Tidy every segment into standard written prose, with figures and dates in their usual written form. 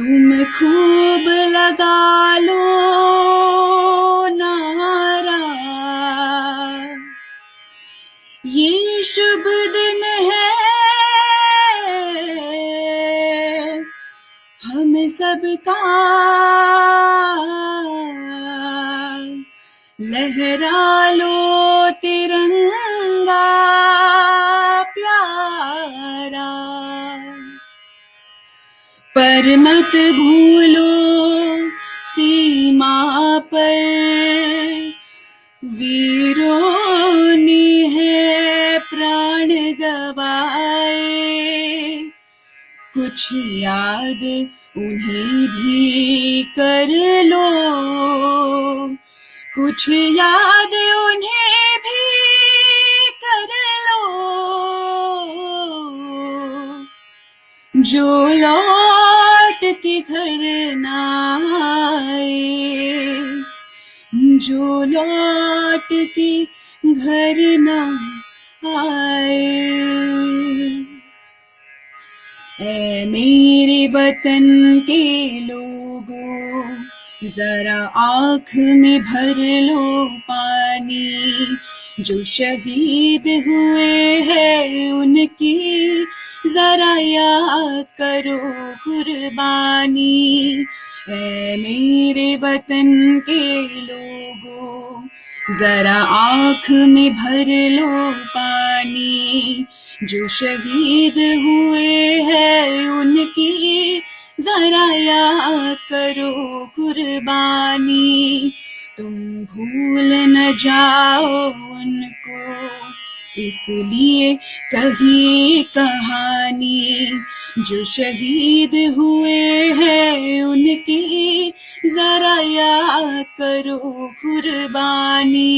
तुम खूब लगा लो नारा, ये शुभ दिन है हम सबका, लहरा लो तिरंगा प्यारा, पर मत भूलो सीमा पर वीरों ने है प्राण गवाए, कुछ याद उन्हें भी कर लो, कुछ याद उन्हें भी कर लो, जो लौट के घर ना आए, जो लौट के घर ना आए। ऐ मेरे वतन के लोगों, जरा आँख में भर लो पानी, जो शहीद हुए हैं उनकी जरा याद करो कुर्बानी। ऐ मेरे वतन के लोगों, जरा आँख में भर लो पानी, जो शहीद हुए हैं उनकी जरा याद करो कुर्बानी। तुम भूल न जाओ उनको, इसलिए कही कहानी, जो शहीद हुए हैं उनकी जरा याद करो कुर्बानी।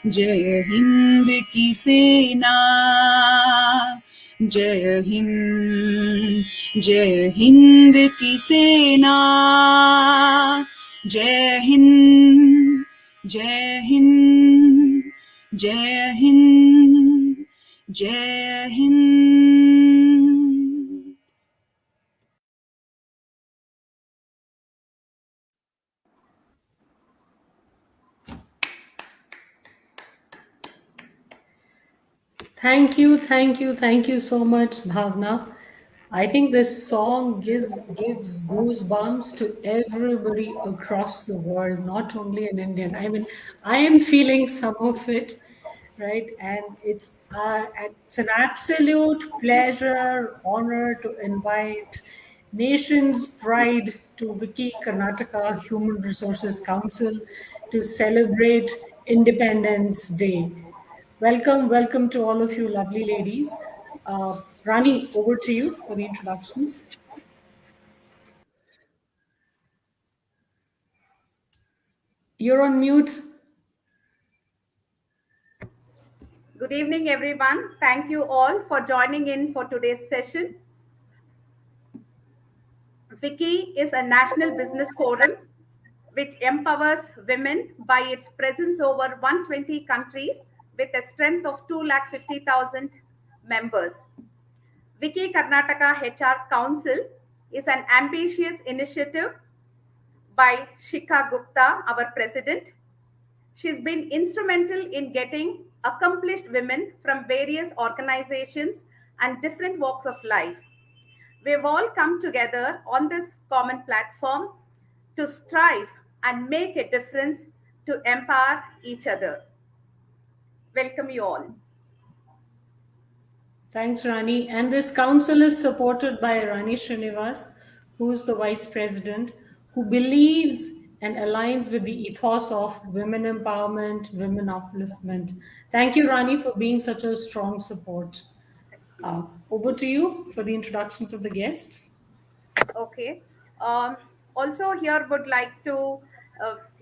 जय हिंद की सेना, जय हिंद की सेना, जय हिंद, जय हिंद, जय हिंद, जय Hind. Thank you so much, Bhavna. I think this song gives goosebumps to everybody across the world, not only in India. I mean, I am feeling some of it, right? And it's an absolute pleasure, honor to invite Nation's Pride to Wiki Karnataka Human Resources Council to celebrate Independence Day. Welcome to all of you lovely ladies. Rani, over to you for the introductions. You're on mute. Good evening, everyone. Thank you all for joining in for today's session. WICCI is a national business forum which empowers women by its presence over 120 countries with a strength of 250,000 members. WICCI Karnataka HR Council is an ambitious initiative by Shikha Gupta, our president. She's been instrumental in getting accomplished women from various organizations and different walks of life. We've all come together on this common platform to strive and make a difference to empower each other. Welcome you all. Thanks, Rani. And this council is supported by Rani Srinivas, who's the vice president, who believes and aligns with the ethos of women empowerment, women upliftment. Thank you, Rani, for being such a strong support. Over to you for the introductions of the guests. Okay. Also, here would like to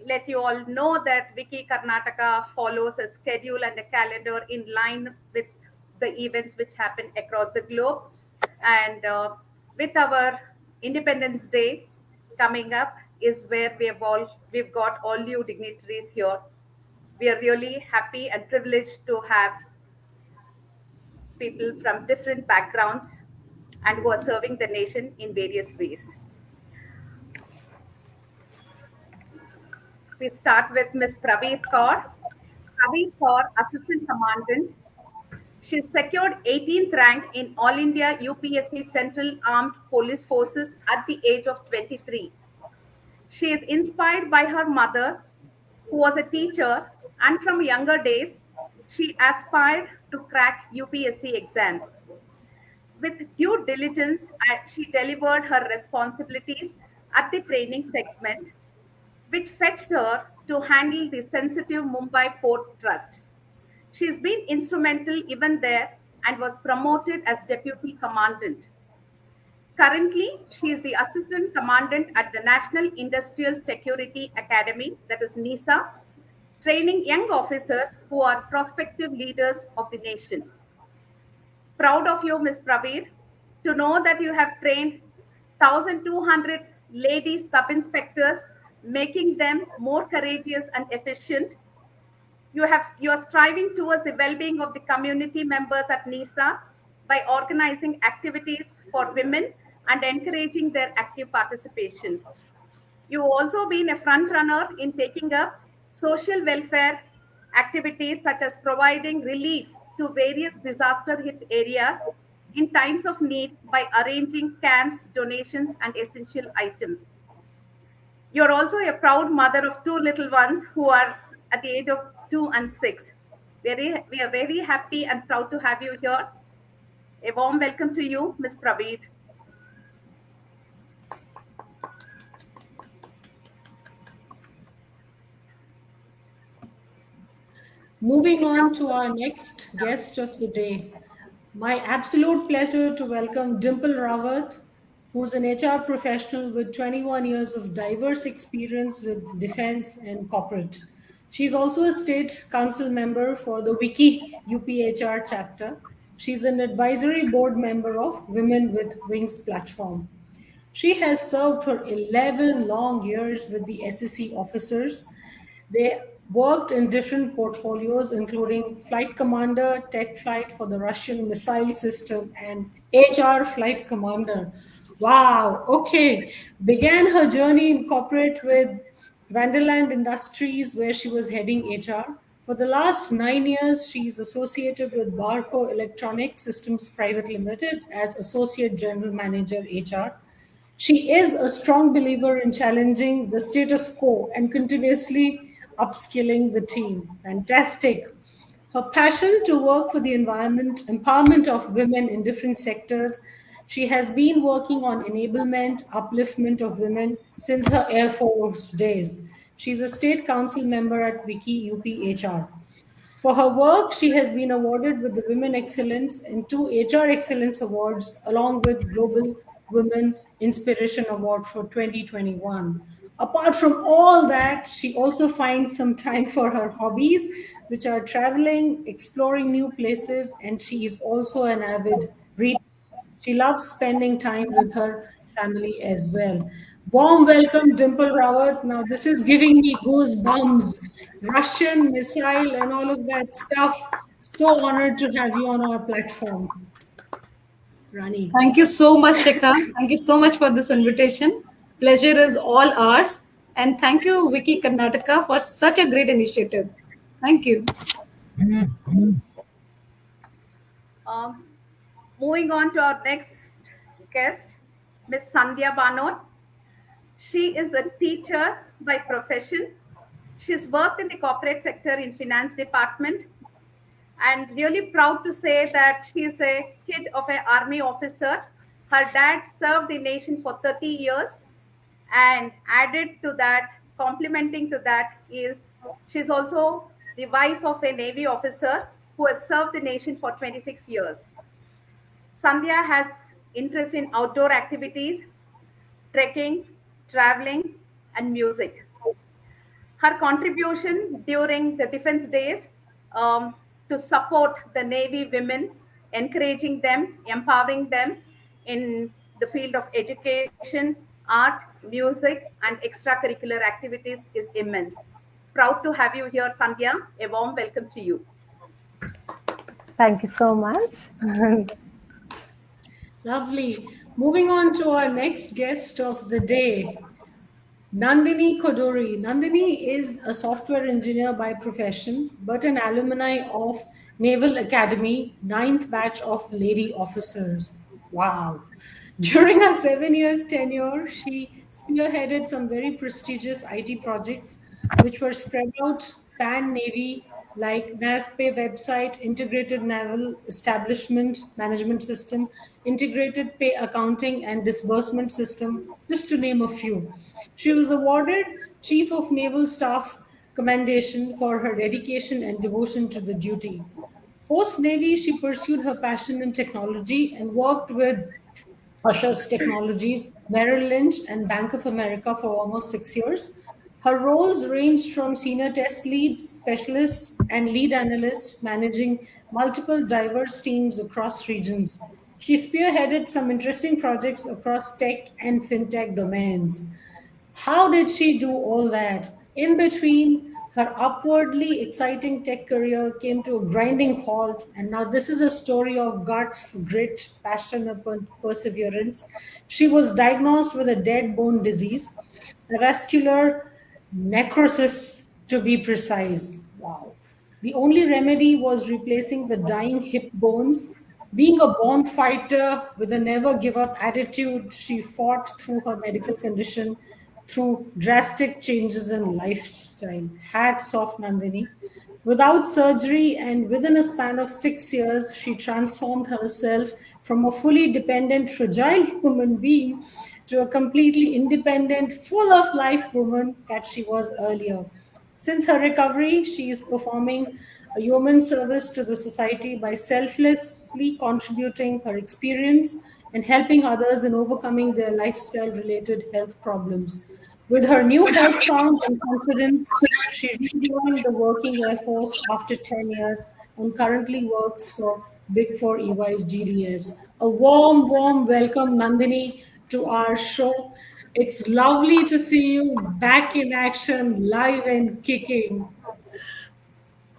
let you all know that WICCI Karnataka follows a schedule and a calendar in line with the events which happen across the globe. And with our Independence Day coming up, is where we've got all you dignitaries here. We are really happy and privileged to have people from different backgrounds and who are serving the nation in various ways. We start with Ms. Praveer Kaur. Praveer Kaur, Assistant Commandant. She secured 18th rank in All India UPSC Central Armed Police Forces at the age of 23. She is inspired by her mother, who was a teacher, and from younger days, she aspired to crack UPSC exams. With due diligence, she delivered her responsibilities at the training segment, which fetched her to handle the sensitive Mumbai Port Trust. She's been instrumental even there and was promoted as deputy commandant. Currently, she is the assistant commandant at the National Industrial Security Academy, that is NISA, training young officers who are prospective leaders of the nation. Proud of you, Ms. Praveer, to know that you have trained 1,200 lady sub-inspectors, making them more courageous and efficient. You are striving towards the well-being of the community members at NISA by organizing activities for women and encouraging their active participation. You've also been a front runner in taking up social welfare activities such as providing relief to various disaster hit areas in times of need by arranging camps, donations, and essential items. You're also a proud mother of two little ones who are at the age of 2 and 6. We are very happy and proud to have you here. A warm welcome to you, Ms. Praveer. Moving on to our next guest of the day, my absolute pleasure to welcome Dimple Rawat, who's an HR professional with 21 years of diverse experience with defense and corporate. She's also a state council member for the Wiki UPHR chapter. She's an advisory board member of Women with Wings platform. She has served for 11 long years with the SSC officers. They worked in different portfolios, including Flight Commander, Tech Flight for the Russian missile system, and HR Flight Commander. Wow, okay. Began her journey in corporate with Vanderland Industries, where she was heading HR. For the last 9 years, she is associated with Barco Electronic Systems Private Limited as Associate General Manager HR. She is a strong believer in challenging the status quo and continuously upskilling the team. Fantastic. Her passion to work for the empowerment of women in different sectors. She has been working on enablement, upliftment of women since her Air Force days. She's a state council member at Wiki UPHR. For her work, she has been awarded with the Women Excellence and two HR Excellence Awards, along with Global Women Inspiration Award for 2021. Apart from all that, she also finds some time for her hobbies, which are traveling, exploring new places, and she is also an avid reader. She loves spending time with her family as well. Warm welcome, Dimple Rawat. Now, this is giving me goosebumps. Russian missile and all of that stuff. So honored to have you on our platform. Rani. Thank you so much, Shikha. Thank you so much for this invitation. Pleasure is all ours. And thank you, Wiki Karnataka, for such a great initiative. Thank you. Moving on to our next guest, Ms. Sandhya Banot. She is a teacher by profession. She's worked in the corporate sector in finance department, and really proud to say that she is a kid of an army officer. Her dad served the nation for 30 years, and added to that, complementing to that, is she's also the wife of a Navy officer who has served the nation for 26 years. Sandhya has interest in outdoor activities, trekking, traveling, and music. Her contribution during the Defense Days to support the Navy women, encouraging them, empowering them in the field of education, art, music, and extracurricular activities is immense. Proud to have you here, Sandhya. A warm welcome to you. Thank you so much. Lovely. Moving on to our next guest of the day, Nandini Koduri. Nandini is a software engineer by profession, but an alumni of Naval Academy, ninth batch of lady officers. Wow. During her 7 years tenure, she spearheaded some very prestigious IT projects, which were spread out pan Navy, like NAVPay website, integrated naval establishment management system, integrated pay accounting and disbursement system, just to name a few. She was awarded Chief of Naval Staff Commendation for her dedication and devotion to the duty. Post Navy, she pursued her passion in technology and worked with Ushers Technologies, Merrill Lynch, and Bank of America for almost 6 years. Her roles ranged from senior test lead, specialist, and lead analyst, managing multiple diverse teams across regions. She spearheaded some interesting projects across tech and fintech domains. How did she do all that? In between, her upwardly exciting tech career came to a grinding halt, and now this is a story of guts, grit, passion, and perseverance. She was diagnosed with a dead bone disease, a vascular necrosis to be precise. Wow. The only remedy was replacing the dying hip bones. Being a born fighter with a never give up attitude, she fought through her medical condition through drastic changes in lifestyle. Hats off, Nandini. Without surgery and within a span of 6 years, she transformed herself from a fully dependent, fragile human being to a completely independent, full of life woman that she was earlier. Since her recovery, she is performing a human service to the society by selflessly contributing her experience and helping others in overcoming their lifestyle related health problems. With her new health found and confidence, she rejoined the working Air Force after 10 years and currently works for Big Four EY's GDS. A warm, warm welcome, Nandini, to our show. It's lovely to see you back in action, live and kicking.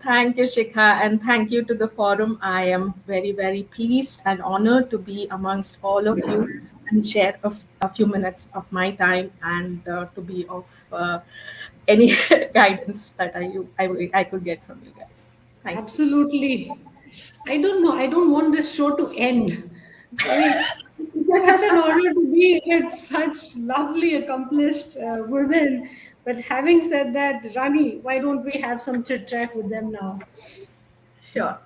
Thank you, Shikha, and thank you to the forum. I am very, very pleased and honored to be amongst all of you and share a few minutes of my time and to be of any guidance that I could get from you guys. Thank you. Absolutely. I don't know. I don't want this show to end. I mean, it's such an honor to be with such lovely, accomplished women. But having said that, Rani, why don't we have some chit chat with them now? Sure.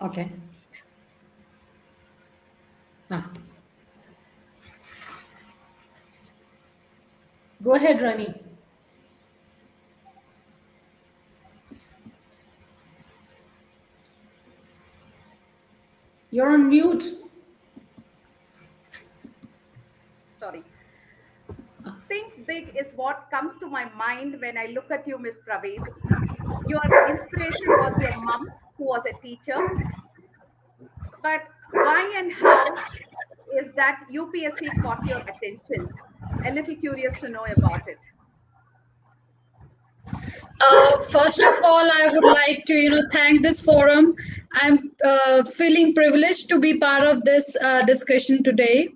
Okay. Now, go ahead, Rani. You're on mute. Sorry. Think big is what comes to my mind when I look at you, Miss Praveed. Your inspiration was your mom, who was a teacher. But why and how is that UPSC caught your attention? A little curious to know about it. First of all, I would like to, thank this forum. I'm feeling privileged to be part of this discussion today.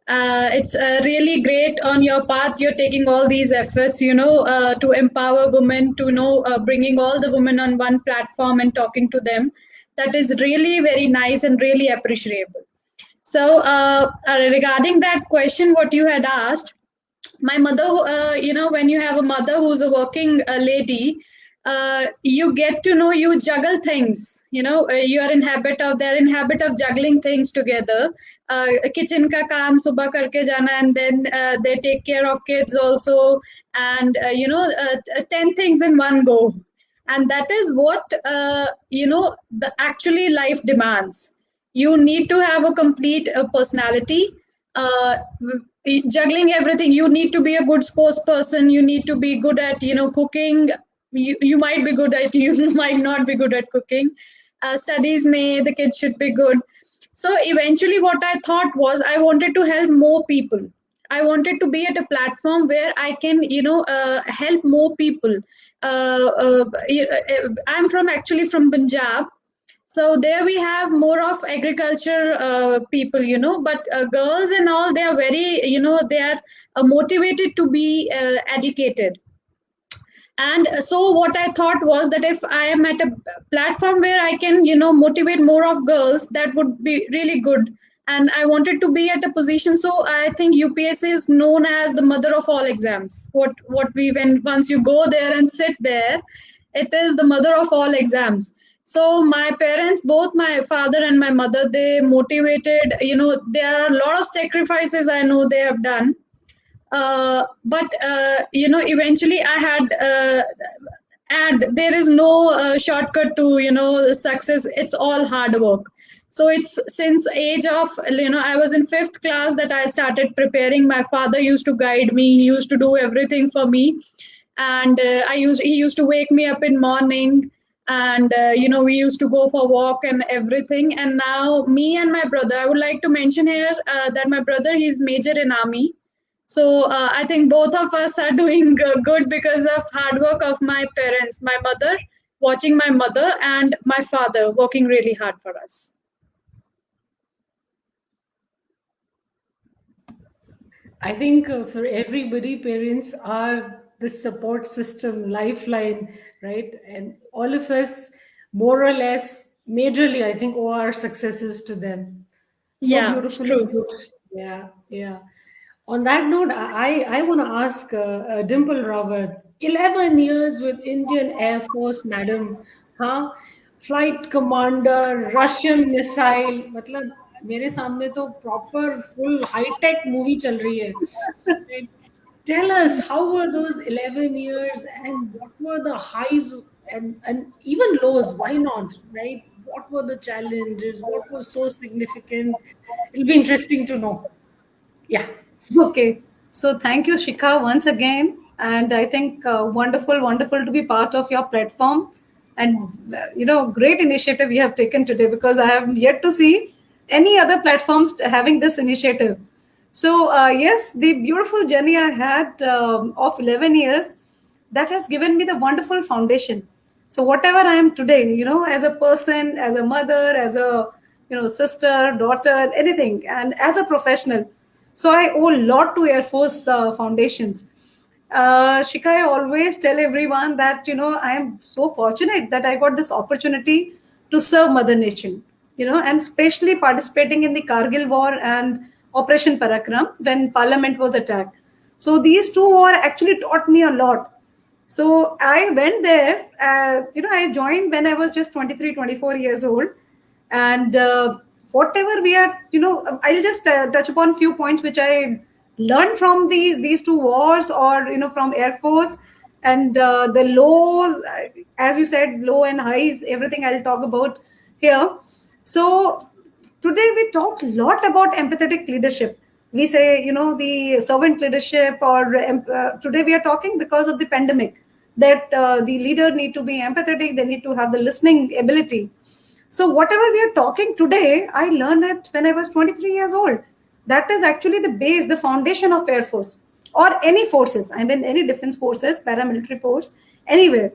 It's really great on your path. You're taking all these efforts, to empower women, to bringing all the women on one platform and talking to them. That is really very nice and really appreciable. So, regarding that question, what you had asked, my mother, when you have a mother who's a working lady, you get to know you juggle things. You are they're in habit of juggling things together. Kitchen ka kaam subah karke jana, and then they take care of kids also, and 10 things in one go. And that is what the actually life demands. You need to have a complete personality. Juggling everything, you need to be a good sports person, you need to be good at cooking, you might be good at you might not be good at cooking. Studies may the kids should be good. So eventually what I thought was I wanted to help more people. I wanted to be at a platform where I can, help more people. I'm actually from Punjab. So there we have more of agriculture people, but girls and all, they are very, they are motivated to be educated. And so what I thought was that if I am at a platform where I can, motivate more of girls, that would be really good. And I wanted to be at a position, so I think UPSC is known as the mother of all exams. What we when once you go there and sit there, it is the mother of all exams. So my parents, both my father and my mother, they motivated, there are a lot of sacrifices I know they have done. But eventually I had and there is no shortcut to success. It's all hard work. So it's since age of, I was in 5th class that I started preparing. My father used to guide me, he used to do everything for me. And he used to wake me up in morning. And we used to go for walk and everything. And now me and my brother, I would like to mention here that my brother, he's major in army. So I think both of us are doing good because of hard work of my parents, my mother, watching my mother, and my father working really hard for us. I think for everybody, parents are the support system, lifeline, right? And all of us, more or less, majorly, I think, owe our successes to them. So Yeah, beautifully true. put. Yeah, yeah. On that note, I want to ask Dimple Rawat, 11 years with Indian Air Force, madam, huh? Flight commander, Russian missile, मतलब मेरे सामने तो proper full high-tech movie चल रही है. Right? Tell us, how were those 11 years and what were the highs and even lows? Why not, right? What were the challenges? What was so significant? It'll be interesting to know. Yeah. Okay. So thank you, Shikha, once again. And I think wonderful, wonderful to be part of your platform. And, great initiative you have taken today, because I have yet to see any other platforms having this initiative. So, yes, the beautiful journey I had of 11 years, that has given me the wonderful foundation. So whatever I am today, as a person, as a mother, as a, sister, daughter, anything, and as a professional, so I owe a lot to Air Force foundations. Shika, I always tell everyone that, I am so fortunate that I got this opportunity to serve Mother Nation, and especially participating in the Kargil War and Operation Parakram when Parliament was attacked. So these two war actually taught me a lot. So I went there, I joined when I was just 23, 24 years old. And whatever we are, I'll just touch upon few points which I learned from these two wars, or, from Air Force. And the lows, as you said, low and highs, everything I'll talk about here. So today we talked a lot about empathetic leadership. We say, the servant leadership, or today we are talking because of the pandemic, that the leader need to be empathetic, they need to have the listening ability. So whatever we are talking today, I learned it when I was 23 years old. That is actually the base, the foundation of Air Force or any forces. I mean, any defense forces, paramilitary force, anywhere.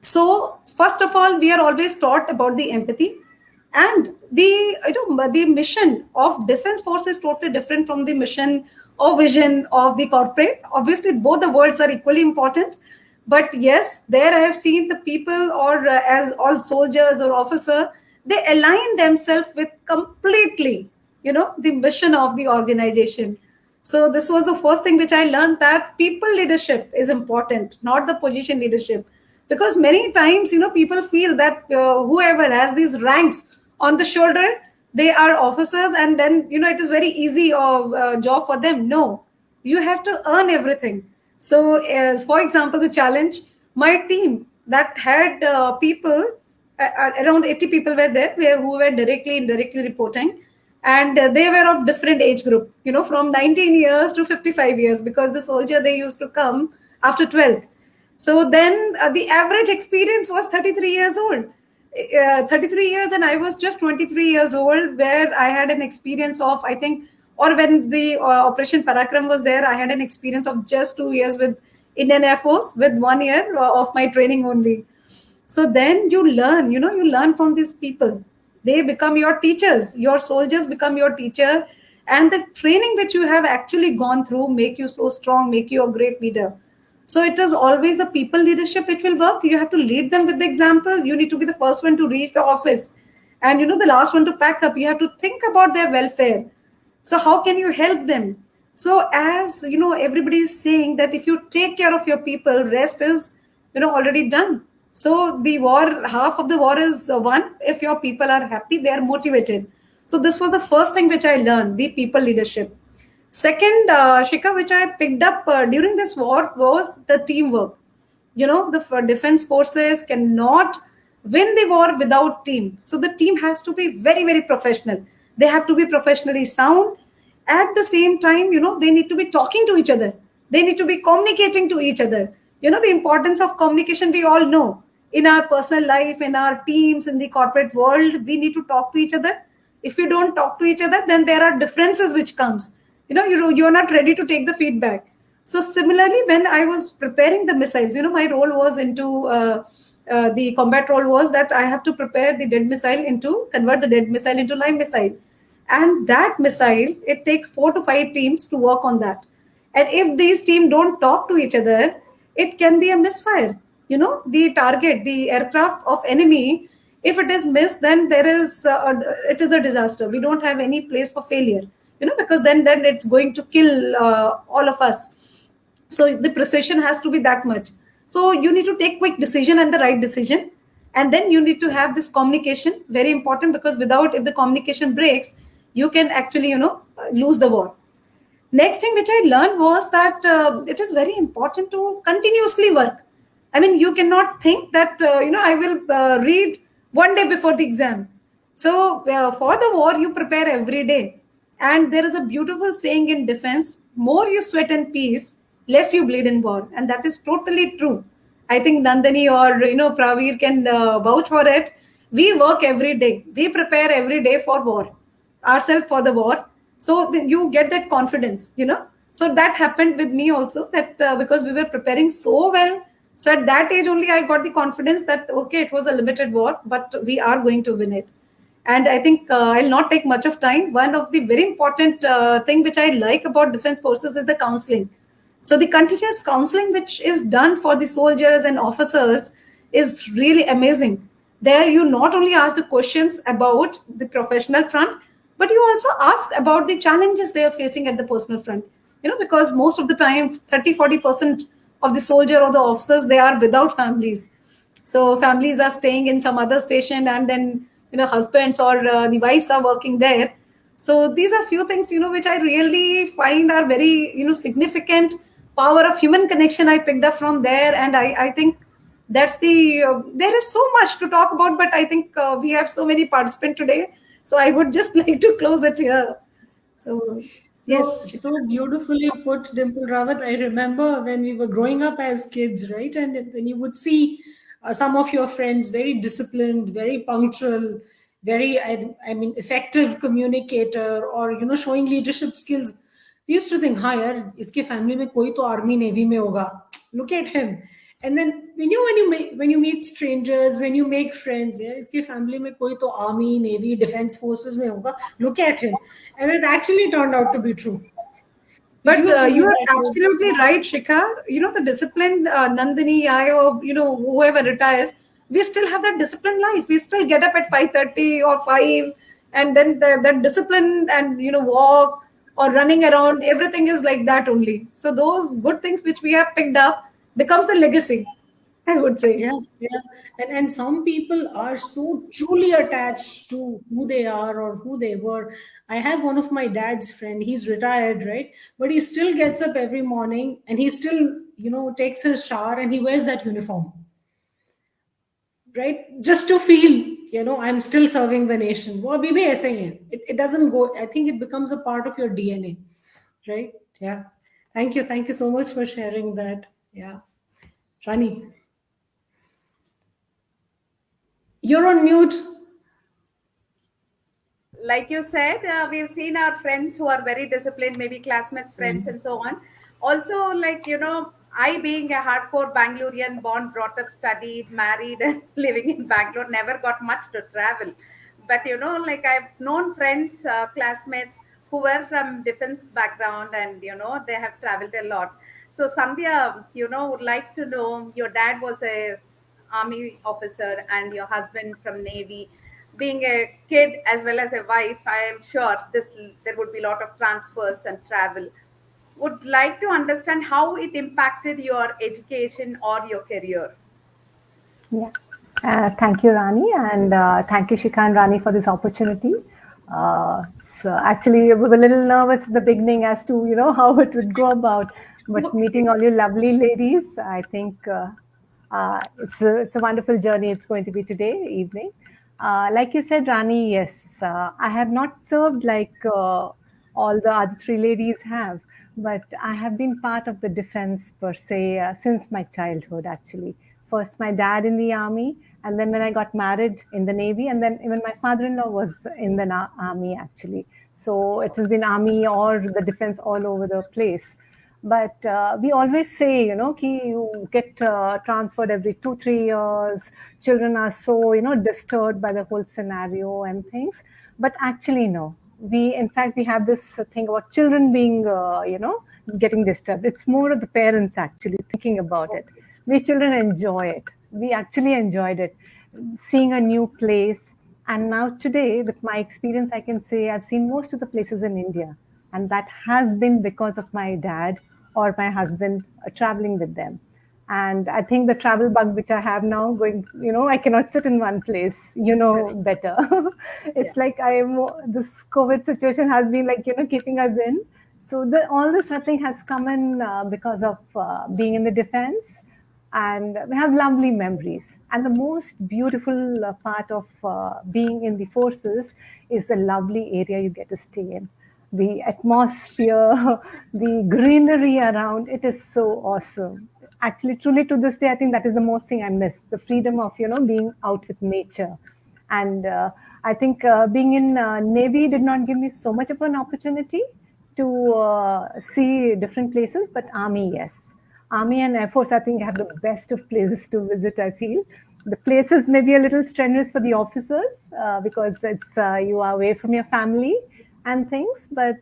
So first of all, we are always taught about the empathy, and the mission of defense force is totally different from the mission or vision of the corporate. Obviously, both the worlds are equally important. But yes, there I have seen the people, or as all soldiers or officer, they align themselves with completely, the mission of the organization. So this was the first thing which I learned, that people leadership is important, not the position leadership. Because many times, people feel that whoever has these ranks on the shoulder, they are officers, and then, it is very easy job for them. No, you have to earn everything. So, as for example, the challenge, my team that had people, around 80 people were there, who were directly, indirectly reporting. And they were of different age group, from 19 years to 55 years, because the soldier, they used to come after 12th. So then the average experience was 33 years old. 33 years, and I was just 23 years old, where I had an experience of, I think, Or when the Operation Parakram was there, I had an experience of just 2 years with Indian Air Force, with 1 year of my training only. So then you learn, you learn from these people. They become your teachers. Your soldiers become your teacher. And the training which you have actually gone through make you so strong, make you a great leader. So it is always the people leadership which will work. You have to lead them with the example. You need to be the first one to reach the office. And the last one to pack up. You have to think about their welfare. So how can you help them? So as everybody is saying that if you take care of your people, rest is already done. So the war, half of the war is won if your people are happy, they are motivated. So this was the first thing which I learned, the people leadership. Second, Shika, which I picked up during this war was the teamwork. The defense forces cannot win the war without team. So the team has to be very, very professional. They have to be professionally sound. At the same time, they need to be talking to each other. They need to be communicating to each other. The importance of communication we all know. In our personal life, in our teams, in the corporate world, we need to talk to each other. If you don't talk to each other, then there are differences which comes. You're not ready to take the feedback. So similarly, when I was preparing the missiles, my role was into the combat role was that I have to prepare the dead missile convert the dead missile into live missile. And that missile, it takes 4 to 5 teams to work on that. And if these teams don't talk to each other, it can be a misfire. The target, the aircraft of enemy, if it is missed, then it is a disaster. We don't have any place for failure, because then it's going to kill all of us. So the precision has to be that much. So you need to take quick decision and the right decision. And then you need to have this communication, very important, because if the communication breaks, you can actually, lose the war. Next thing which I learned was that it is very important to continuously work. I mean, you cannot think that, I will read one day before the exam. So for the war, you prepare every day. And there is a beautiful saying in defense, more you sweat in peace, less you bleed in war. And that is totally true. I think Nandini or, Pravir can vouch for it. We work every day. We prepare every day for war, ourselves for the war. So you get that confidence, So that happened with me also, that because we were preparing so well. So at that age only, I got the confidence that, okay, it was a limited war, but we are going to win it. And I think I'll not take much of time. One of the very important thing which I like about defense forces is the counseling. So the continuous counseling which is done for the soldiers and officers is really amazing. There you not only ask the questions about the professional front, but you also ask about the challenges they are facing at the personal front. Because most of the time, 30-40% of the soldier or the officers, they are without families. So families are staying in some other station, and then husbands or the wives are working there. So these are few things which I really find are very significant. Power of human connection I picked up from there, and I think that's there is so much to talk about, but I think we have so many participants today, so I would just like to close it here. So yes. So beautifully put, Dimple Rawat. I remember when we were growing up as kids, right? And when you would see some of your friends very disciplined, very punctual, very, I mean, effective communicator, or, showing leadership skills, we used to think, हाँ यार, इसके family में कोई तो army navy में होगा. Look at him. And then when you meet strangers, when you make friends, yeah, इसके family में कोई तो army, navy, defense forces में होगा. Look at him, and it actually turned out to be true. But you are absolutely right, Shikha. The disciplined Nandini, I, or whoever retires, we still have that disciplined life. We still get up at 5:30 or 5, and then that discipline and walk or running around, everything is like that only. So those good things which we have picked up becomes the legacy, I would say. Yeah. And some people are so truly attached to who they are or who they were. I have one of my dad's friend, he's retired, right? But he still gets up every morning and he still, takes his shower and he wears that uniform, right? Just to feel, I'm still serving the nation. वो अभी भी ऐसे ही है. It doesn't go, I think it becomes a part of your DNA, right? Yeah. Thank you so much for sharing that. Yeah. Rani. You're on mute. like you said, we've seen our friends who are very disciplined, maybe classmates, friends, and so on. Also, like, I being a hardcore Bangalorean, born, brought up, studied, married, and living in Bangalore, never got much to travel. But, like I've known friends, classmates who were from defense background, and, they have traveled a lot. So, Sandhya, would like to know, your dad was a army officer and your husband from navy. Being a kid as well as a wife, I am sure there would be a lot of transfers and travel. Would like to understand how it impacted your education or your career. Yeah. Thank you, Rani, and thank you, Shikha and Rani, for this opportunity. So actually, we were a little nervous in the beginning as to how it would go about, but meeting all you lovely ladies, I think it's a wonderful journey. It's going to be today evening. Like you said, Rani, yes, I have not served like all the other three ladies have, but I have been part of the defense per se since my childhood, actually. First, my dad in the army, and then when I got married in the navy, and then even my father-in-law was in the army, actually. So it has been army or the defense all over the place. But we always say, ki you get transferred every 2-3 years. Children are so, disturbed by the whole scenario and things. But actually, no. In fact, we have this thing about children being, getting disturbed. It's more of the parents actually thinking about it. We children enjoy it. We actually enjoyed it. Seeing a new place. And now today, with my experience, I can say I've seen most of the places in India. And that has been because of my dad or my husband traveling with them. And I think the travel bug which I have now going, I cannot sit in one place, better. It's like this COVID situation has been like, keeping us in. So all this, I think, has come in because of being in the defense. And we have lovely memories. And the most beautiful part of being in the forces is the lovely area you get to stay in. The atmosphere, the greenery around, it is so awesome. Actually, truly to this day, I think that is the most thing I miss, the freedom of, being out with nature. And I think being in Navy did not give me so much of an opportunity to see different places, but Army, yes. Army and Air Force, I think, have the best of places to visit, I feel. The places may be a little strenuous for the officers because it's you are away from your family and things. But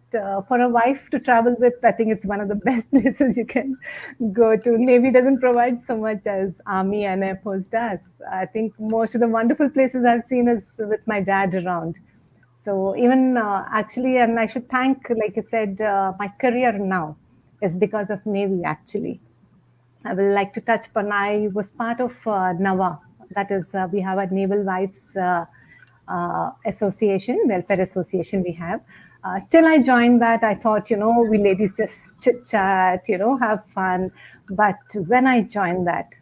for a wife to travel with, I think it's one of the best places you can go to. Navy doesn't provide so much as Army and Air Force does. I think most of the wonderful places I've seen is with my dad around. So even actually, and I should thank, like I said, my career now is because of Navy, actually. I will like to touch upon, I was part of NAVA. That is, we have a Naval Wives Association, Welfare Association we have. Till I joined that, I thought, we ladies just chit chat, have fun. But when I joined that,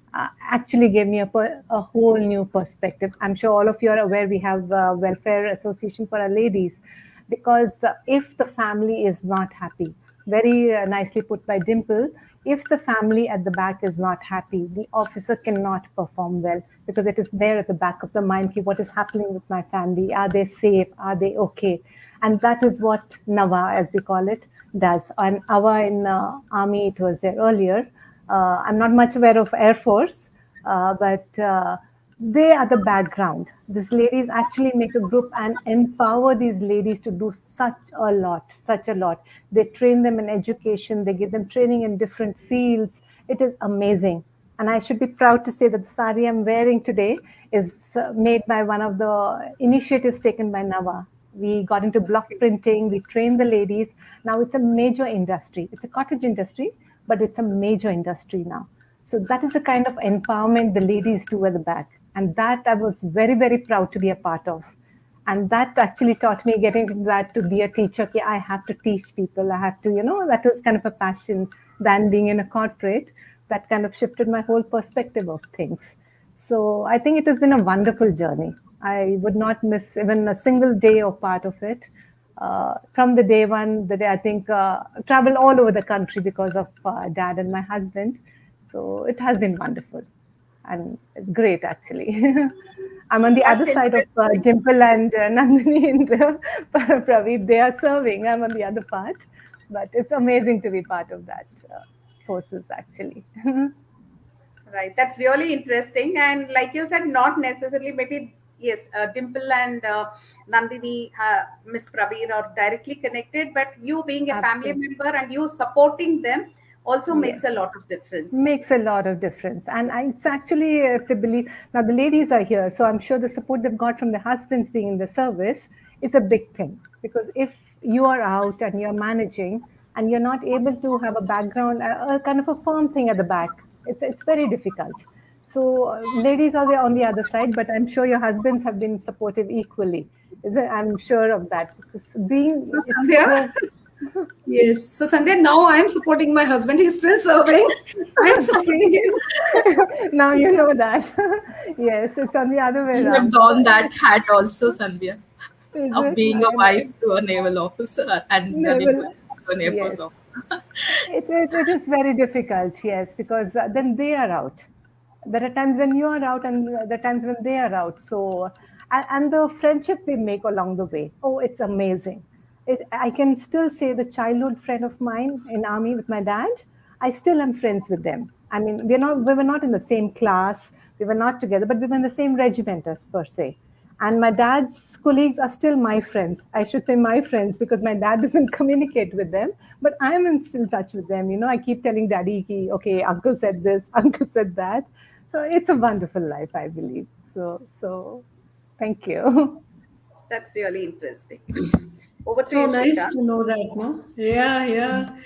actually gave me a whole new perspective. I'm sure all of you are aware we have a Welfare Association for our ladies, because if the family is not happy, very nicely put by Dimple, if the family at the back is not happy, the officer cannot perform well, because it is there at the back of the mind, what is happening with my family? Are they safe? Are they okay? And that is what NAVA, as we call it, does. And AVA in Army, it was there earlier. I'm not much aware of Air Force, but they are the background. These ladies actually make a group and empower these ladies to do such a lot. They train them in education. They give them training in different fields. It is amazing. And I should be proud to say that the sari I'm wearing today is made by one of the initiatives taken by NAVA. We got into block printing. We trained the ladies. Now it's a major industry. It's a cottage industry, but it's a major industry now. So that is the kind of empowerment the ladies do at the back. And that I was very, very proud to be a part of. And that actually taught me getting into that to be a teacher. Okay, I have to teach people. I have to, that was kind of a passion than being in a corporate. That kind of shifted my whole perspective of things. So I think it has been a wonderful journey. I would not miss even a single day or part of it. From the day I think travel all over the country because of dad and my husband. So it has been wonderful and it's great, actually. I'm on the That's other side of interesting. Dimple and Nandini and Praveer. They are serving. I'm on the other part. But it's amazing to be part of that forces, actually. Right, that's really interesting. And like you said, not necessarily, maybe, yes, Dimple and Nandini, Miss Praveer are directly connected, but you being a family Absolutely. member and you supporting them also Yes. makes a lot of difference. Makes a lot of difference. And it's actually, if they believe, now the ladies are here, so I'm sure the support they've got from the husbands being in the service is a big thing. Because if you are out and you're managing and you're not able to have a background, a kind of a firm thing at the back, it's very difficult. So ladies are there on the other side, but I'm sure your husbands have been supportive equally. I'm sure of that. Because being, So it's Sandhya, yes. So Sandhya, now I'm supporting my husband. He's still serving. I'm supporting him. now you know that. Yes, it's on the other way We have around. donned that hat also, Sandhya, Is of it? being a wife to a naval officer and Naval. Dimple to an Air Yes, Force officer. it is very difficult. Yes, because then they are out. There are times when you are out, and there are times when they are out. So, and the friendship we make along the way. Oh, it's amazing. I can still say the childhood friend of mine in army with my dad. I still am friends with them. I mean, we were not in the same class. We were not together, but we were in the same regiment as per se. And my dad's colleagues are still my friends. I should say my friends because my dad doesn't communicate with them, but I'm in still touch with them. I keep telling daddy, okay, uncle said this, uncle said that. So it's a wonderful life, I believe. So thank you. That's really interesting. Over to So you, nice Shika. to know that, no? Yeah, yeah.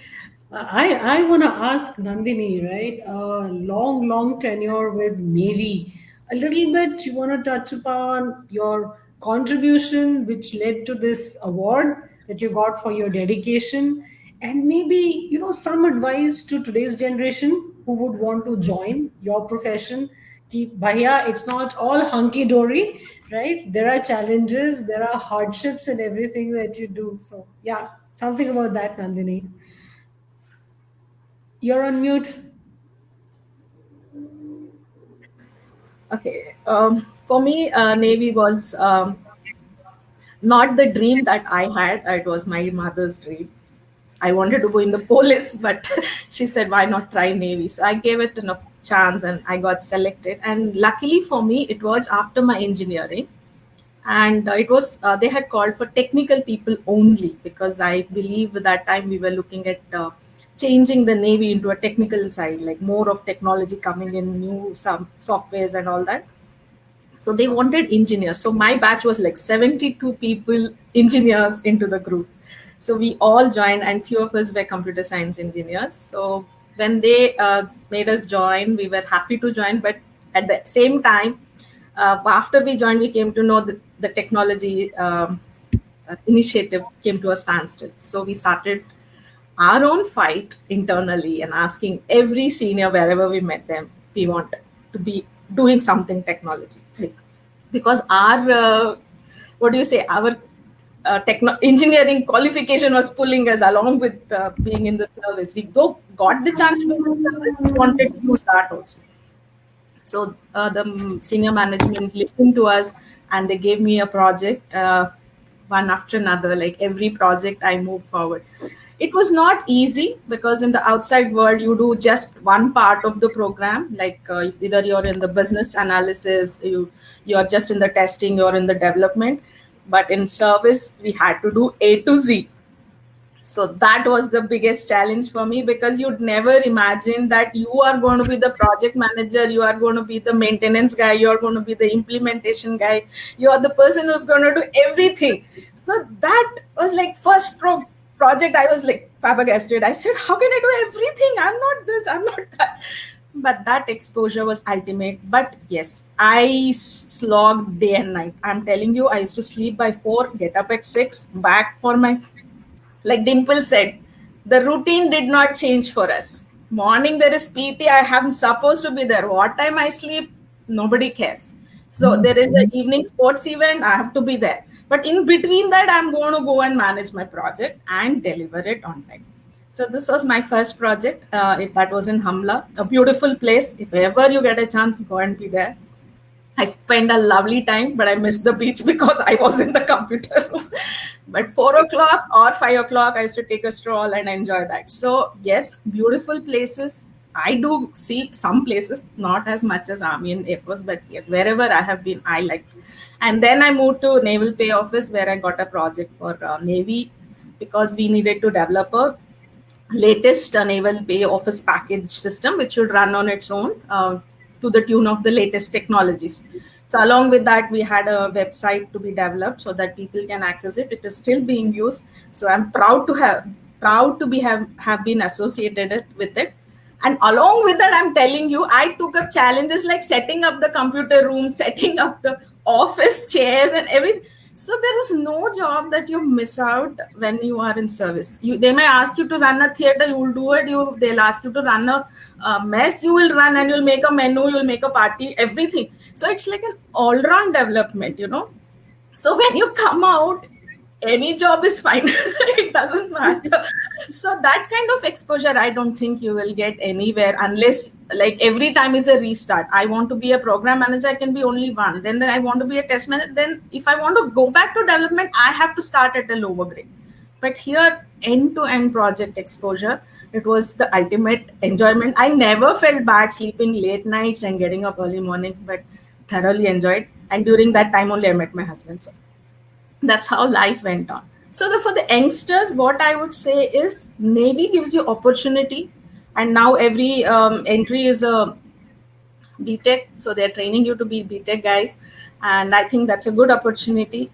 I want to ask Nandini, right? Long, long tenure with Navy. A little bit, you want to touch upon your contribution, which led to this award that you got for your dedication, and maybe, some advice to today's generation who would want to join your profession. Keep Bhaiya, it's not all hunky dory, right? There are challenges, there are hardships in everything that you do. So, yeah, something about that, Nandini. You're on mute. Okay. For me, Navy was not the dream that I had. It was my mother's dream. I wanted to go in the police, but she said, why not try Navy? So I gave it a chance and I got selected. And luckily for me, it was after my engineering. And it was, they had called for technical people only because I believe at that time we were looking at changing the Navy into a technical side, like more of technology coming in, new some softwares and all that. So they wanted engineers. So my batch was like 72 people, engineers into the group. So we all joined, and few of us were computer science engineers. So when they made us join, we were happy to join. But at the same time, after we joined, we came to know that the technology initiative came to a standstill. So we started our own fight internally and asking every senior wherever we met them, we want to be doing something technology. Because our what do you say, our engineering qualification was pulling us along with being in the service. We though got the chance to be in the service, we wanted to use that also. So the senior management listened to us and they gave me a project, one after another. Like every project I moved forward. It was not easy because in the outside world you do just one part of the program. Like either you're in the business analysis, you're just in the testing, you're in the development. But in service, we had to do A to Z. So that was the biggest challenge for me because you'd never imagine that you are going to be the project manager, you are going to be the maintenance guy, you are going to be the implementation guy, you are the person who's going to do everything. So that was like first project. I was like flabbergasted. I said, how can I do everything? I'm not this, I'm not that. But that exposure was ultimate. But yes, I slogged day and night. I'm telling you, I used to sleep by 4, get up at 6, back for my, like Dimple said, the routine did not change for us. Morning there is PT, I am supposed to be there. What time I sleep, nobody cares. So there is an evening sports event, I have to be there. But in between that, I'm going to go and manage my project and deliver it on time. So this was my first project. That was in Hamla, a beautiful place. If ever you get a chance, go and be there. I spent a lovely time, but I missed the beach because I was in the computer room. But 4 o'clock or 5 o'clock, I used to take a stroll and enjoy that. So yes, beautiful places. I do see some places, not as much as Army and Air Force, but yes, wherever I have been, I liked. And then I moved to Naval Pay Office, where I got a project for Navy, because we needed to develop a latest naval pay office package system, which should run on its own, to the tune of the latest technologies. So along with that, we had a website to be developed so that people can access it. It is still being used. So I'm proud to be have been associated with it. And along with that, I'm telling you, I took up challenges like setting up the computer room, setting up the office chairs and everything. So there is no job that you miss out when you are in service. They may ask you to run a theater, you will do it. They'll ask you to run a mess, you will run, and you'll make a menu, you'll make a party, everything. So it's like an all-round development, So when you come out, any job is fine. It doesn't matter. So that kind of exposure, I don't think you will get anywhere, unless like every time is a restart. I want to be a program manager, I can be only one. Then I want to be a test manager. Then if I want to go back to development, I have to start at a lower grade. But here, end-to-end project exposure, it was the ultimate enjoyment. I never felt bad sleeping late nights and getting up early mornings, but thoroughly enjoyed. And during that time only I met my husband. So that's how life went on. So for the youngsters, what I would say is Navy gives you opportunity, and now every entry is a BTech, so they're training you to be BTech guys, and I think that's a good opportunity.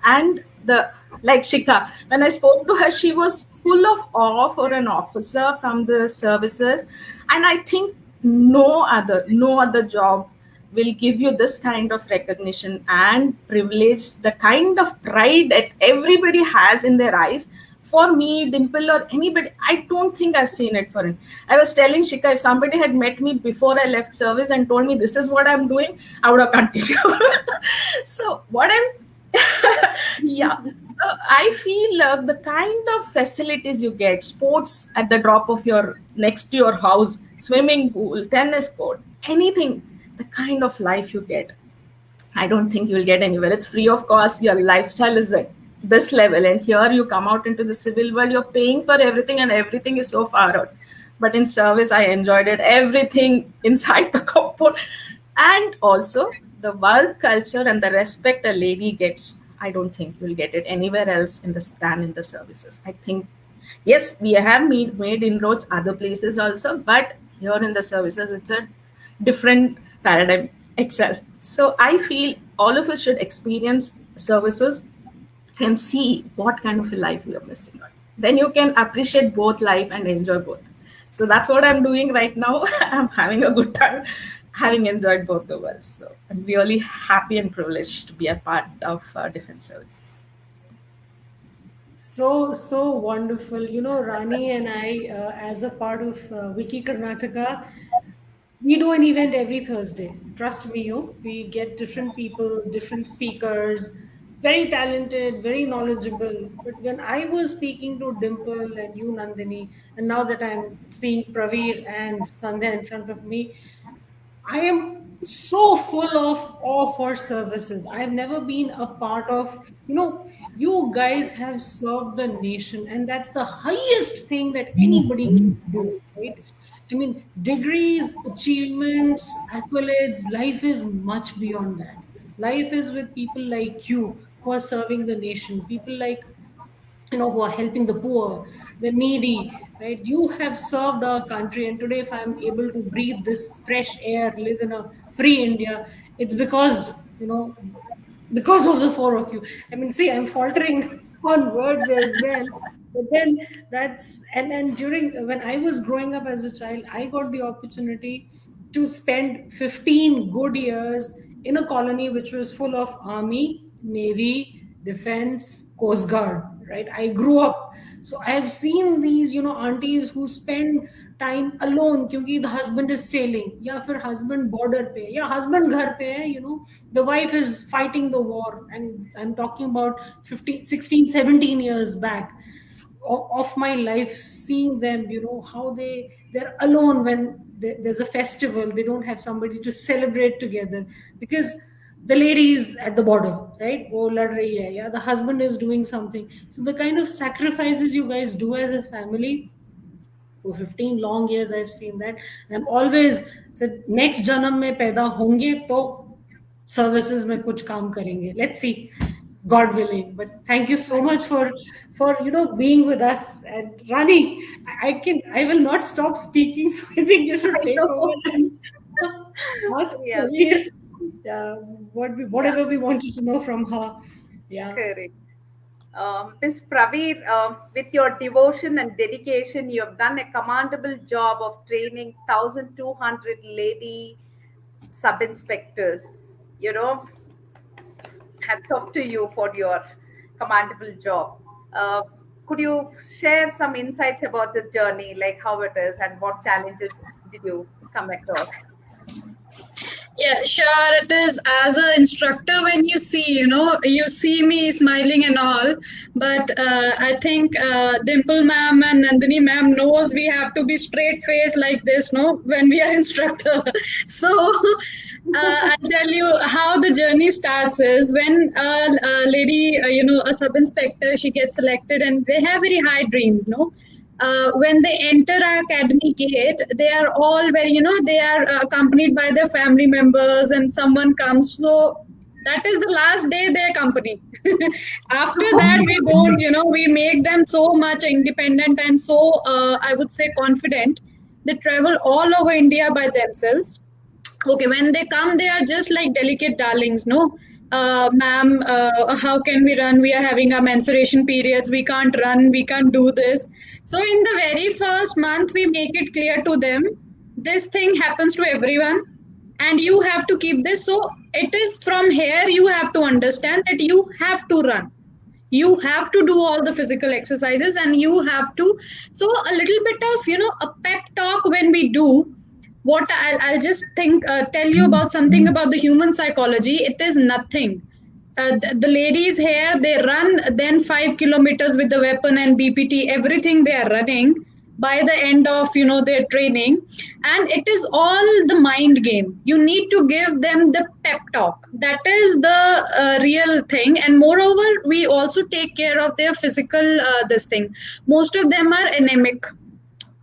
And like Shikha, when I spoke to her, she was full of awe for an officer from the services, and I think no other job will give you this kind of recognition and privilege, the kind of pride that everybody has in their eyes. For me, Dimple, or anybody, I don't think I've seen it for him. I was telling Shika, if somebody had met me before I left service and told me this is what I'm doing, I would have continued. So what yeah, so I feel the kind of facilities you get, sports at the drop of your next to your house, swimming pool, tennis court, anything, the kind of life you get, I don't think you'll get anywhere. It's free of cost. Your lifestyle is at this level, and here you come out into the civil world, you're paying for everything, and everything is so far out. But in service, I enjoyed it, everything inside the compound. And also the work culture and the respect a lady gets, I don't think you'll get it anywhere else than in the services. I think, yes, we have made inroads other places also, but here in the services, it's a different paradigm itself. So I feel all of us should experience services and see what kind of a life you're missing out. Then you can appreciate both life and enjoy both. So that's what I'm doing right now. I'm having a good time, having enjoyed both the worlds. So I'm really happy and privileged to be a part of Defense Services. So wonderful. Rani and I, as a part of Wiki Karnataka, we do an event every Thursday. Trust me, we get different people, different speakers, very talented, very knowledgeable. But when I was speaking to Dimple and you, Nandini, and now that I'm seeing Praveer and Sandhya in front of me, I am so full of awe for services. I've never been a part of, you guys have served the nation, and that's the highest thing that anybody can do, right? I mean, degrees, achievements, accolades, life is much beyond that. Life is with people like you who are serving the nation, people like who are helping the poor, the needy, right? You have served our country, and today, if I'm able to breathe this fresh air, live in a free India, it's because of the four of you. I mean, see, I'm faltering on words as well. But then and during when I was growing up as a child, I got the opportunity to spend 15 good years in a colony which was full of army, navy, defense, coast guard, right? I grew up. So I have seen these, aunties who spend time alone because the husband is sailing, या फिर husband border पे, या husband घर पे है, the wife is fighting the war, and I'm talking about 15, 16, 17 years back. of my life, seeing them, you know, how they're alone when there's a festival. They don't have somebody to celebrate together because the lady is at the border, right? Oh, lad rahi hai, yeah, the husband is doing something. So the kind of sacrifices you guys do as a family for 15 long years, I've seen that. And I'm always said, next janam mein paida honge to services mein kuch kaam karenge. Let's see, God willing. But thank you so much for you know, being with us. And Rani, I will not stop speaking, so I think you should take over and ask Yeah. Praveer, whatever we wanted to know from her. Yeah. Correct. Ms. Praveer, with your devotion and dedication, you have done a commendable job of training 1,200 lady sub-inspectors. You know, hats off to you for your commendable job. Could you share some insights about this journey, like how it is and what challenges did you come across? Yeah, sure. It is as an instructor, when you see, you know, you see me smiling and all, but I think Dimple ma'am and Nandini ma'am knows we have to be straight face like this, no, when we are instructor. So I'll tell you how the journey starts is when a lady, you know, a sub inspector, she gets selected and they have very high dreams, no. When they enter our academy gate, they are all very, you know, they are accompanied by their family members and someone comes. So that is the last day they accompany. After that, we don't, you know, we make them so much independent and so, I would say, confident. They travel all over India by themselves. Okay, when they come, they are just like delicate darlings, no? Ma'am, how can we run? We are having our menstruation periods. We can't run. We can't do this. So, in the very first month, we make it clear to them this thing happens to everyone, and you have to keep this. So, it is from here you have to understand that you have to run. You have to do all the physical exercises, and you have to. So, a little bit of, you know, a pep talk when we do what I'll just tell you about something about the human psychology. It is nothing. The ladies here, they run then 5 kilometers with the weapon and BPT, everything they are running by the end of, you know, their training, and it is all the mind game. You need to give them the pep talk. That is the real thing. And moreover, we also take care of their physical this thing. Most of them are anemic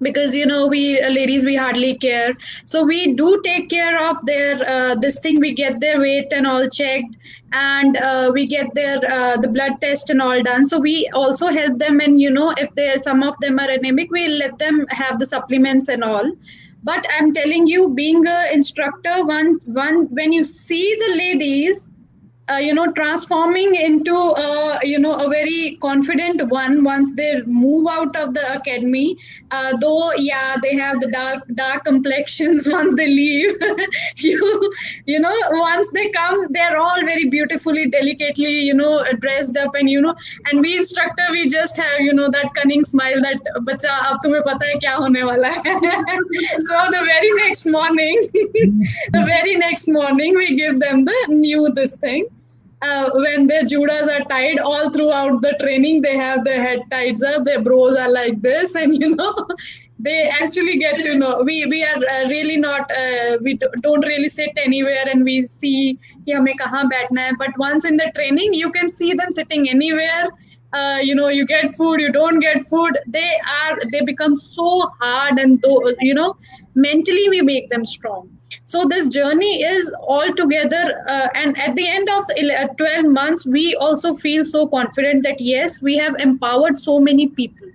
because, you know, we ladies, we hardly care, so we do take care of their this thing. We get their weight and all checked, and we get their the blood test and all done. So we also help them, and, you know, if there some of them are anemic, we let them have the supplements and all. But I'm telling you, being a instructor, when you see the ladies you know, transforming into you know, a very confident one once they move out of the academy, though yeah, they have the dark complexions once they leave. You know, once they come, they're all very beautifully, delicately, you know, dressed up, and, you know, and we instructor, we just have, you know, that cunning smile that bacha ab tumhe pata hai kya hone wala hai. So the very next morning we give them the new this thing. When their judas are tied all throughout the training, they have their head tied up, their brows are like this, and, you know, they actually get to know. We are really not, we don't really sit anywhere and we see कि हमें कहाँ बैठना है. But once in the training, you can see them sitting anywhere. You know, you get food, you don't get food. They become so hard, and you know, mentally we make them strong. So this journey is all together, and at the end of 12 months, we also feel so confident that yes, we have empowered so many people.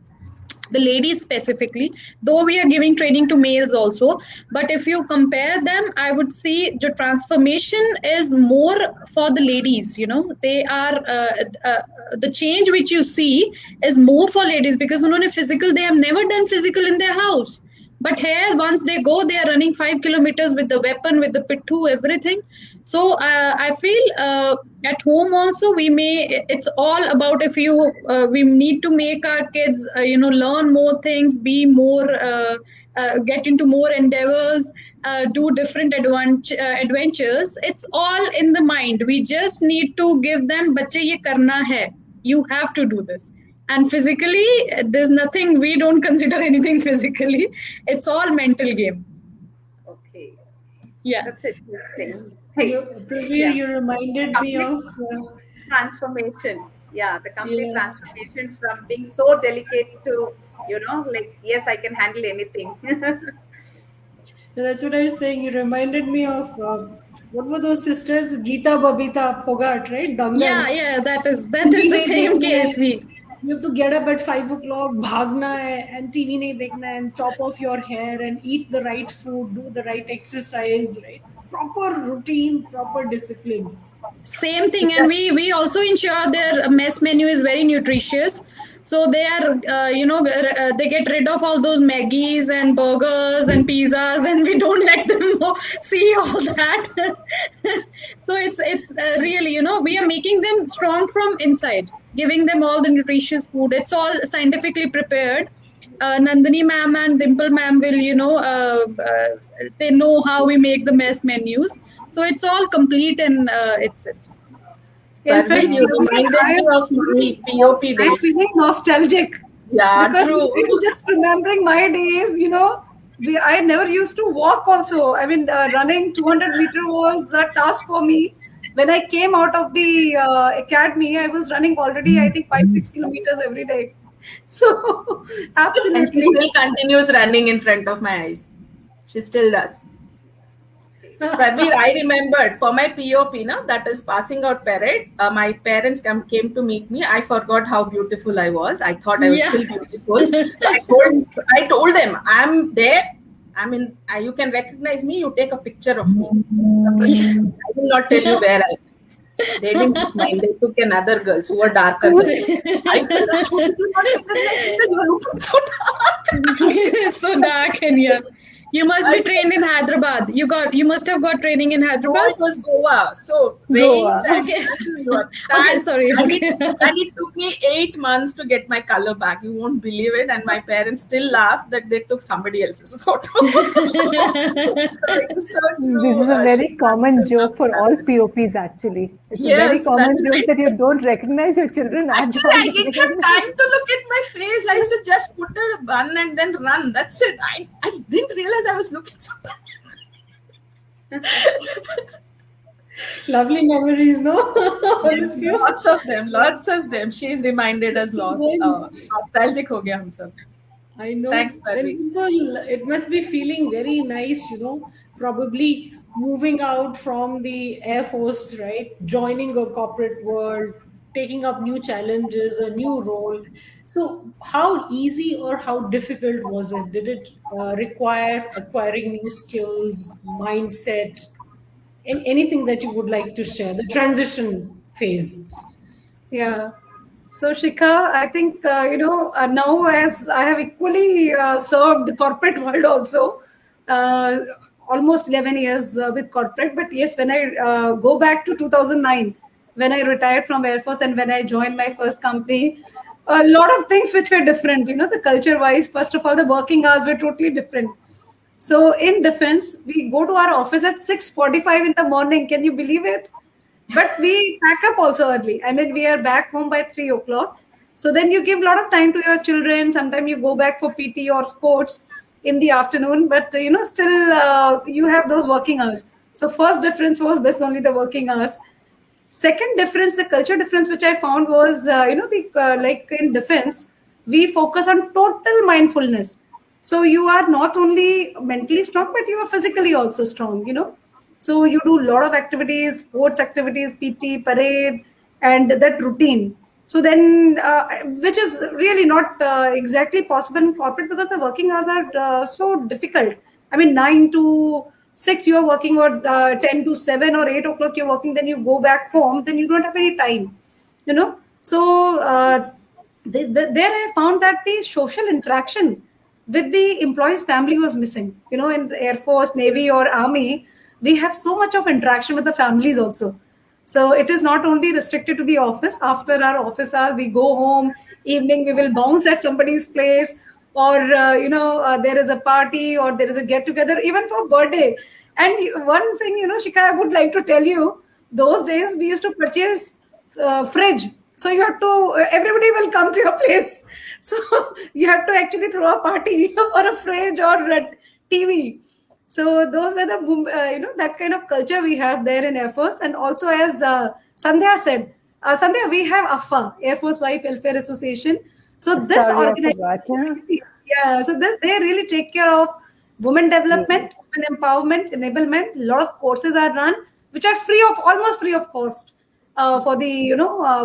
The ladies specifically, though we are giving training to males also, but if you compare them, I would see the transformation is more for the ladies. You know, they are the change which you see is more for ladies, because they have never done physical in their house. But here, once they go, they are running 5 kilometers with the weapon, with the pittu, everything. So I feel at home also it's all about, if you we need to make our kids you know, learn more things, be more get into more endeavors, do different adventures. It's all in the mind. We just need to give them, bache ye karna hai, you have to do this. And physically, there's nothing, we don't consider anything physically. It's all mental game. Okay, Yeah. that's interesting. Prabir, Yeah. you reminded me of. Transformation. Yeah, the complete Yeah. transformation from being so delicate to, like, yes, I can handle anything. That's what I was saying. You reminded me of what were those sisters? Geeta, Babita, Phogat, right? Yeah, Dangan. yeah, that is TV the नहीं same देखना case. है. You have to get up at 5 o'clock, भागना है, and TV नहीं देखना है, and chop off your hair and eat the right food, do the right exercise, right? Proper routine, proper discipline. Same thing, and we also ensure their mess menu is very nutritious. So they are, they get rid of all those Maggies and burgers and pizzas, and we don't let them see all that. So it's really, we are making them strong from inside, giving them all the nutritious food. It's all scientifically prepared. Nandini ma'am and Dimple ma'am will, they know how we make the mess menus. So it's all complete in itself. In fact, You reminded me of my POP I'm days. feeling nostalgic. Yeah, Because true. I'm just remembering my days, I never used to walk also. I mean, running 200-meter was a task for me. When I came out of the academy, I was running already, I think, 5-6 kilometers every day. So, And she absolutely. still continues running in front of my eyes. She still does. Parveer, I remembered for my POP, that is passing out parade. My parents came to meet me. I forgot how beautiful I was. I thought I was still beautiful. So I told them, I'm there. I mean, you can recognize me. You take a picture of me. I will not tell you where I am. They didn't mind. They took another girls who were darker than me. I could not recognize me. You are looking so dark. So dark, and yeah. You must be trained in Hyderabad. You must have got training in No, Hyderabad. it was Goa. So Goa. rains and Okay. okay, sorry. And Okay. it took me 8 months to get my color back. You won't believe it. And my parents still laugh that they took somebody else's photo. It is so This true. is a very common joke for all POPs, actually. It's a very Yes, common that is joke it. that you don't recognize your children at Actually, all. I didn't have time to look at my face. I used to just put a bun and then run. That's it. I didn't realize I was looking so bad. Lovely memories, no? All of you. Lots of them. She's reminded us nostalgic ho gaya hum sab. I know. Thanks, When Parveer. people, it must be feeling very nice, probably moving out from the Air Force, right? Joining a corporate world, taking up new challenges, a new role. So, how easy or how difficult was it? Did it require acquiring new skills, mindset, and anything that you would like to share? The transition phase. Yeah. So, Shikha, I think, now as I have equally served corporate world also, uh, almost 11 years with corporate. But yes, when I go back to 2009, when I retired from Air Force and when I joined my first company, a lot of things which were different, the culture wise. First of all, the working hours were totally different. So in defense, we go to our office at 6:45 in the morning. Can you believe it? But we pack up also early. I mean, we are back home by 3 o'clock. So then you give a lot of time to your children. Sometimes you go back for PT or sports in the afternoon, but still you have those working hours. So first difference was this only, the working hours. Second difference, the culture difference, which I found was, like in defense, we focus on total mindfulness. So you are not only mentally strong, but you are physically also strong. So you do a lot of activities, sports activities, PT, parade, and that routine. So then, which is really not exactly possible in corporate because the working hours are so difficult. I mean, 9 to 6 you are working, or 10 to 7 or 8 o'clock you're working, then you go back home, then you don't have any time. So there I found that the social interaction with the employee's family was missing. In the Air Force, Navy, or Army, we have so much of interaction with the families also. So it is not only restricted to the office. After our office hours, we go home. Evening, we will bounce at somebody's place, or there is a party, or there is a get together, even for birthday. And one thing, Shika, I would like to tell you, those days we used to purchase fridge. So you have to, everybody will come to your place. So you have to actually throw a party for a fridge or a TV. So those were the, that kind of culture we have there in Air Force. And also as Sandhya said, Sandhya, we have AFA, Air Force Wife Welfare Association. So this Sorry, I organization, forgot. yeah, so they really take care of women Yes. development, women empowerment, enablement. A lot of courses are run, which are almost free of cost for the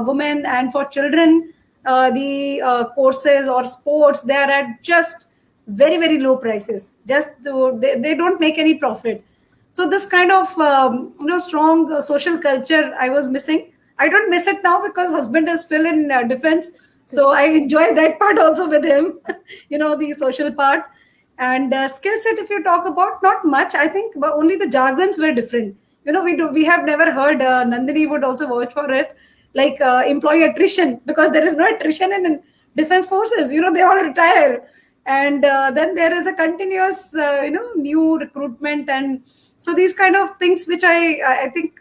women and for children. The courses or sports, they are at just very very low prices. They don't make any profit. So this kind of strong social culture I was missing. I don't miss it now because husband is still in defense, so I enjoy that part also with him. The social part. And skill set, if you talk about, not much, I think, but only the jargons were different. We have never heard, Nandini would also vouch for it, like employee attrition, because there is no attrition in defense forces. They all retire. And then there is a continuous new recruitment. And so these kind of things which I think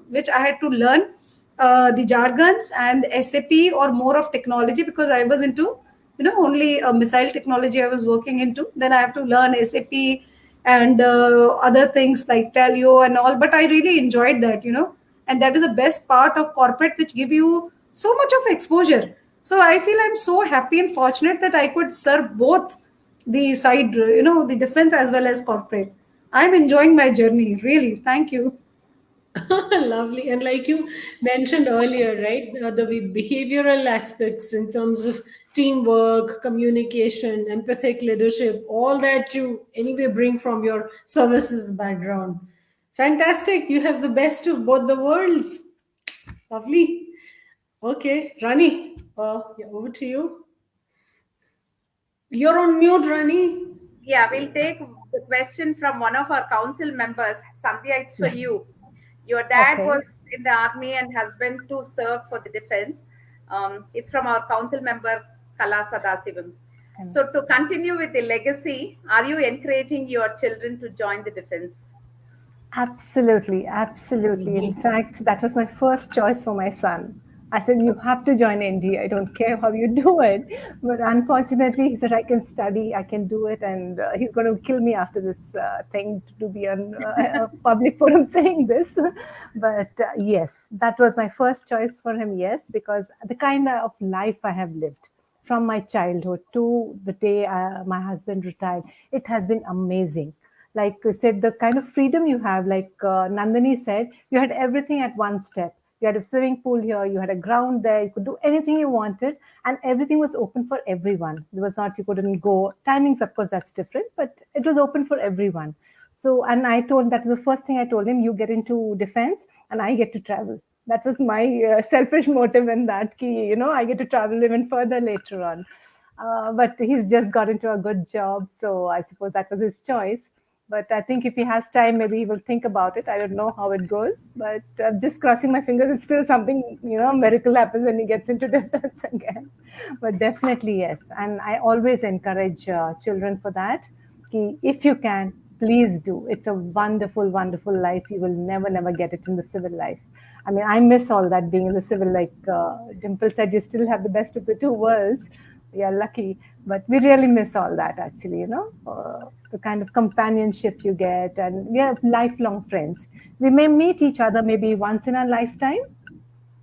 which I had to learn, the jargons and SAP or more of technology, because I was into only missile technology I was working into. Then I have to learn SAP and other things like Telio and all. But I really enjoyed that, and that is the best part of corporate, which give you so much of exposure. So I feel I'm so happy and fortunate that I could serve both the side, the defense as well as corporate. I'm enjoying my journey, really. Thank you. Lovely. And like you mentioned earlier, right, the behavioral aspects in terms of teamwork, communication, empathic leadership, all that you anyway bring from your services background. Fantastic. You have the best of both the worlds. Lovely. Okay, Rani, yeah, over to you. You're on mute, Rani. Yeah, we'll take the question from one of our council members. Sandhya, it's for you. Your dad Okay. was in the army and husband to serve for the defense. It's from our council member, Kala Sadasivam. So, to continue with the legacy, are you encouraging your children to join the defense? Absolutely, absolutely. In fact, that was my first choice for my son. I said, you have to join ND. I don't care how you do it. But unfortunately, he said, I can study, I can do it. And he's going to kill me after this thing to be on a public forum saying this. But yes, that was my first choice for him, yes, because the kind of life I have lived from my childhood to the day my husband retired, it has been amazing. Like I said, the kind of freedom you have, like Nandini said, you had everything at one step. You had a swimming pool here, you had a ground there, you could do anything you wanted, and everything was open for everyone. There was not, you couldn't go, timings, of course, that's different, but it was open for everyone. So, and I told, that was the first thing I told him, you get into defense and I get to travel. That was my selfish motive in that, I get to travel even further later on. But he's just got into a good job, so I suppose that was his choice. But I think if he has time, maybe he will think about it. I don't know how it goes, but I'm just crossing my fingers. It's still something, miracle happens when he gets into defense again. But definitely, yes. And I always encourage children for that. If you can, please do. It's a wonderful, wonderful life. You will never, never get it in the civil life. I mean, I miss all that being in the civil. Like Dimple said, you still have the best of the two worlds. We are lucky, but we really miss all that actually, the kind of companionship you get, and we are lifelong friends. We may meet each other maybe once in a lifetime.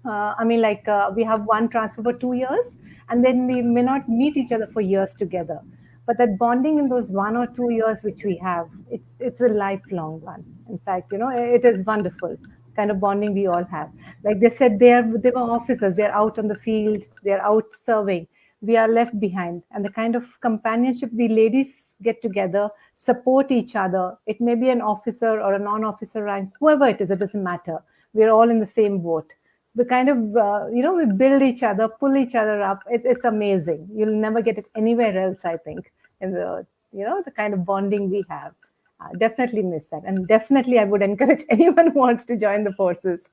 We have one transfer for 2 years, and then we may not meet each other for years together. But that bonding in those 1 or 2 years which we have, it's a lifelong one. In fact, it is wonderful kind of bonding we all have. Like they said, they were officers. They're out on the field. They're out serving. We are left behind, and the kind of companionship the ladies get together, support each other. It may be an officer or a non-officer rank, whoever it is, it doesn't matter. We're all in the same boat. The kind of we build each other, pull each other up. It's amazing. You'll never get it anywhere else, I think, in the kind of bonding we have. Definitely miss that, and definitely I would encourage anyone who wants to join the forces.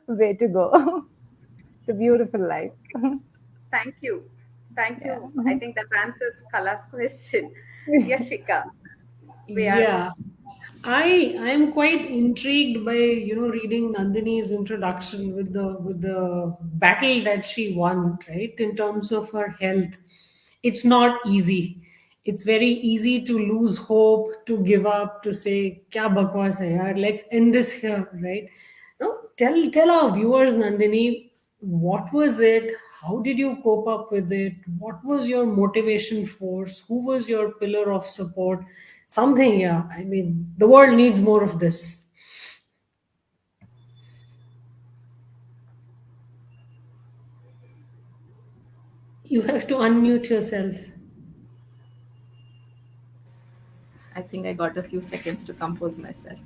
Way to go. It's a beautiful life. Thank you. Thank you. I think that answers Kala's question. Yes, Shika. Yeah. I am quite intrigued by reading Nandini's introduction with the battle that she won, right, in terms of her health. It's not easy. It's very easy to lose hope, to give up, to say kya bakwas hai yaar, let's end this here, right? No, tell our viewers, Nandini, what was it? How did you cope up with it? What was your motivation force? Who was your pillar of support? Something, yeah. I mean, the world needs more of this. You have to unmute yourself. I think I got a few seconds to compose myself.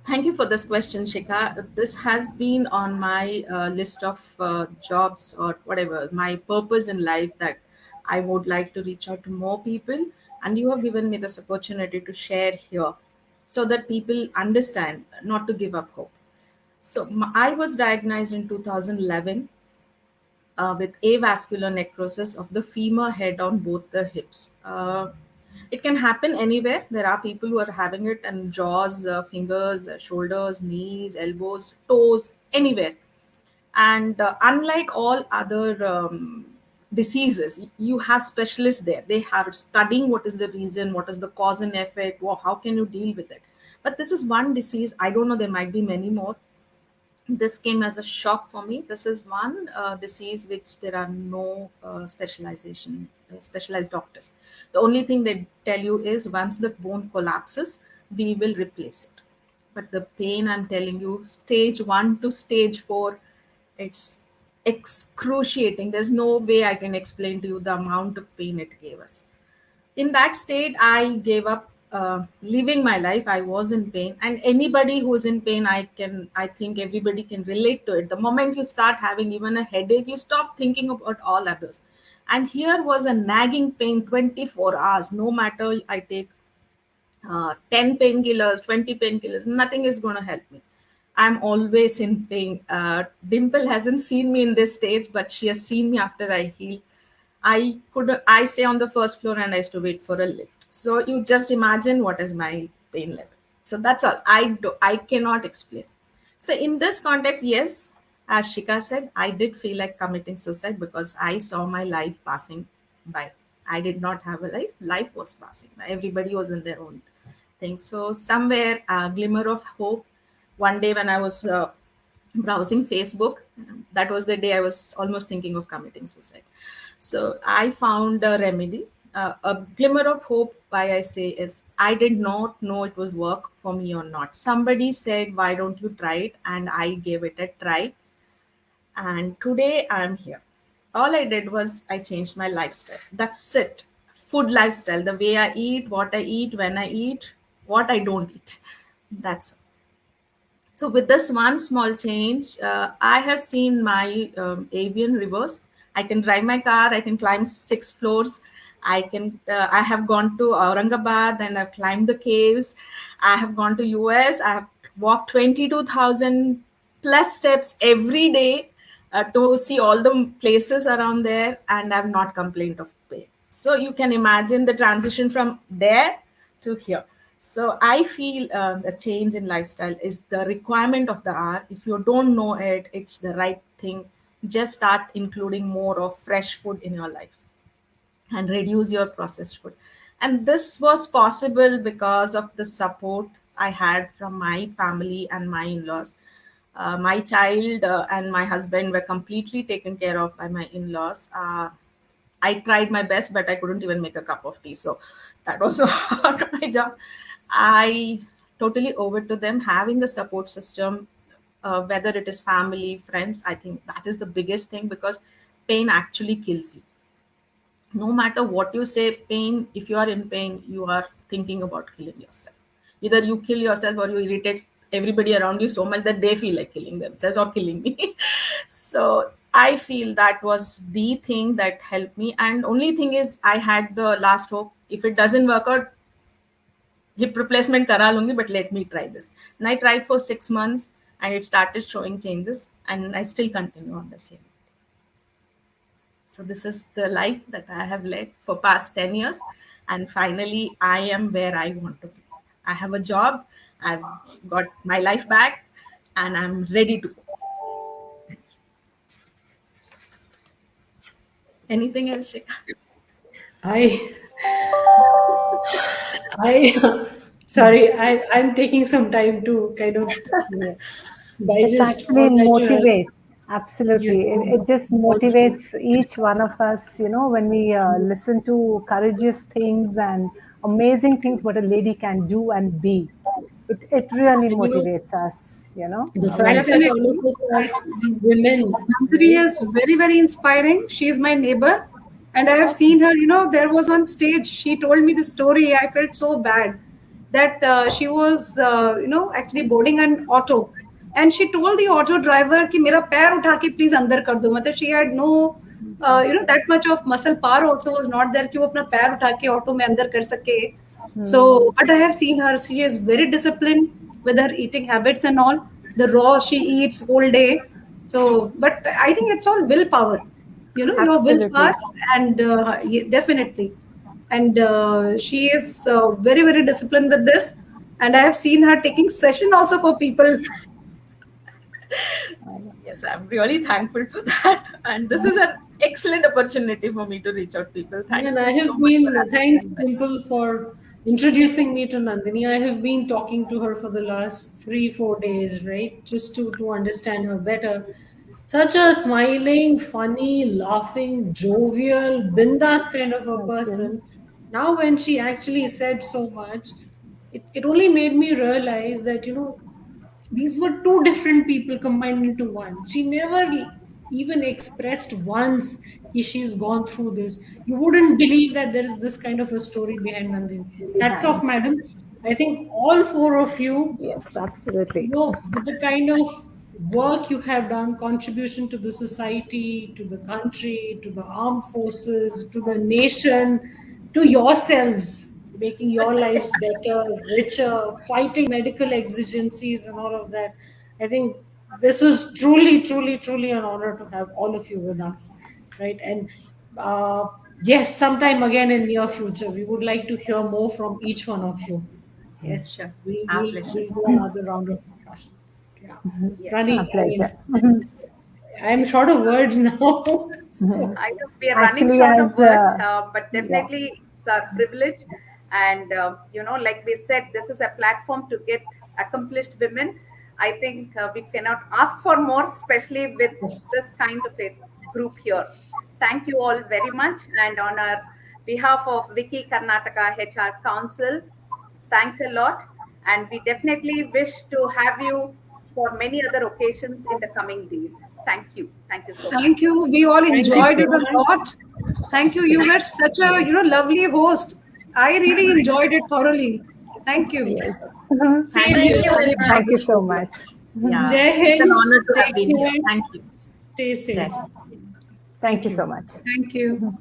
Thank you for this question, Shikha. This has been on my list of jobs or whatever, my purpose in life, that I would like to reach out to more people. And you have given me this opportunity to share here so that people understand not to give up hope. So, I was diagnosed in 2011 with avascular necrosis of the femur head on both the hips. It can happen anywhere. There are people who are having it in jaws, fingers, shoulders, knees, elbows, toes, anywhere. And unlike all other diseases, you have specialists there. They are studying what is the reason, what is the cause and effect, how can you deal with it. But this is one disease. I don't know, there might be many more. This came as a shock for me. This is one disease which there are no specialized doctors. The only thing they tell you is once the bone collapses, we will replace it. But the pain, I'm telling you, stage 1 to stage 4, it's excruciating. There's no way I can explain to you the amount of pain it gave us. In that state, I gave up living my life. I was in pain, and anybody who's in pain, I think everybody can relate to it. The moment you start having even a headache, you stop thinking about all others. And here was a nagging pain 24 hours. No matter I take 10 painkillers, 20 painkillers, nothing is going to help me. I'm always in pain. Dimple hasn't seen me in this stage, but she has seen me after I heal. I stay on the first floor and I used to wait for a lift. So you just imagine what is my pain level. So that's all. I cannot explain. So in this context, yes, as Shika said, I did feel like committing suicide because I saw my life passing by. I did not have a life. Life was passing by. Everybody was in their own thing. So somewhere a glimmer of hope. One day when I was browsing Facebook, that was the day I was almost thinking of committing suicide. So I found a remedy. A glimmer of hope, why I say, is I did not know it was work for me or not. Somebody said, why don't you try it? And I gave it a try. And today I'm here. All I did was I changed my lifestyle. That's it. Food lifestyle, the way I eat, what I eat, when I eat, what I don't eat. That's all. So with this one small change, I have seen my avian reverse. I can drive my car. I can climb 6 floors. I can. I have gone to Aurangabad and I've climbed the caves. I have gone to US. I have walked 22,000 plus steps every day to see all the places around there, and I've not complained of pain. So you can imagine the transition from there to here. So I feel the change in lifestyle is the requirement of the hour. If you don't know it, it's the right thing. Just start including more of fresh food in your life and reduce your processed food. And this was possible because of the support I had from my family and my in-laws. My child and my husband were completely taken care of by my in-laws. I tried my best, but I couldn't even make a cup of tea. So that was so hard my job. I totally owe it to them having a support system, whether it is family, friends. I think that is the biggest thing because pain actually kills you. No matter what you say, pain, if you are in pain, you are thinking about killing yourself. Either you kill yourself or you irritate everybody around you so much that they feel like killing themselves or killing me. So I feel that was the thing that helped me. And only thing is I had the last hope. If it doesn't work out, hip replacement kara lungi, but let me try this. And I tried for 6 months and it started showing changes and I still continue on the same. So this is the life that I have led for past 10 years. And finally, I am where I want to be. I have a job, I've got my life back, and I'm ready to go. Anything else, Shikha? I, sorry, I'm taking some time to kind of It digest actually all that you have. motivates. Absolutely. It just motivates each one of us, when we listen to courageous things and amazing things what a lady can do and be. It really And motivates us. the When fact that all of us are women, Nandini right? is very, very inspiring. She is my neighbor. And I have seen her, there was one stage, she told me the story. I felt so bad that she was, actually boarding an auto. And she told the auto driver कि मेरा पैर उठा के please अंदर कर दो. मतलब she had no, that much of muscle power also was not there कि वो अपना पैर उठा के auto में अंदर कर सके. So, but I have seen her. She is very disciplined with her eating habits and all. The raw she eats whole day. So, but I think it's all willpower. Your Absolutely. willpower, and definitely. And she is very, very disciplined with this. And I have seen her taking session also for people. Yes, I'm really thankful for that. And this is an excellent opportunity for me to reach out to people. Thank And you I so have much for been, asking thanks me that. Dimple for introducing me to Nandini. I have been talking to her for the last 3-4 days, right? Just to understand her better. Such a smiling, funny, laughing, jovial, bindas kind of a Okay. person. Now, when she actually said so much, it only made me realize that, these were two different people combined into one. She never even expressed once that she's gone through this. You wouldn't believe that there is this kind of a story behind Nandini. Hats off, Behind. madam. I think all four of you, Yes, absolutely. with the kind of work you have done, contribution to the society, to the country, to the armed forces, to the nation, to yourselves, making your lives better, richer, fighting medical exigencies and all of that. I think this was truly, truly, truly an honor to have all of you with us, right? And uh, yes, sometime again in near future, we would like to hear more from each one of you. Yes, Sure. Our we'll pleasure. do another round of discussion. Yeah. Yes. A Rani, I pleasure. mean, I'm short of words now. So, I know we are running Actually, short of as words, but yeah, definitely it's a privilege. And, like we said, this is a platform to get accomplished women. I think we cannot ask for more, especially with yes. this kind of a group here. Thank you all very much. And on our behalf of Wiki Karnataka HR Council, thanks a lot. And we definitely wish to have you for many other occasions in the coming days. Thank you. Thank you so much. Thank you. We all Thank you enjoyed so it a much. lot. Thank you. You were such a lovely host. I really enjoyed it thoroughly. Thank you. yes. Same Thank here. you very much. Thank you so much. Yeah, Jai it's an Hind. honor to have Take been here. care. Thank you. Stay Jai safe. Hind. Thank you you. so much. Thank you.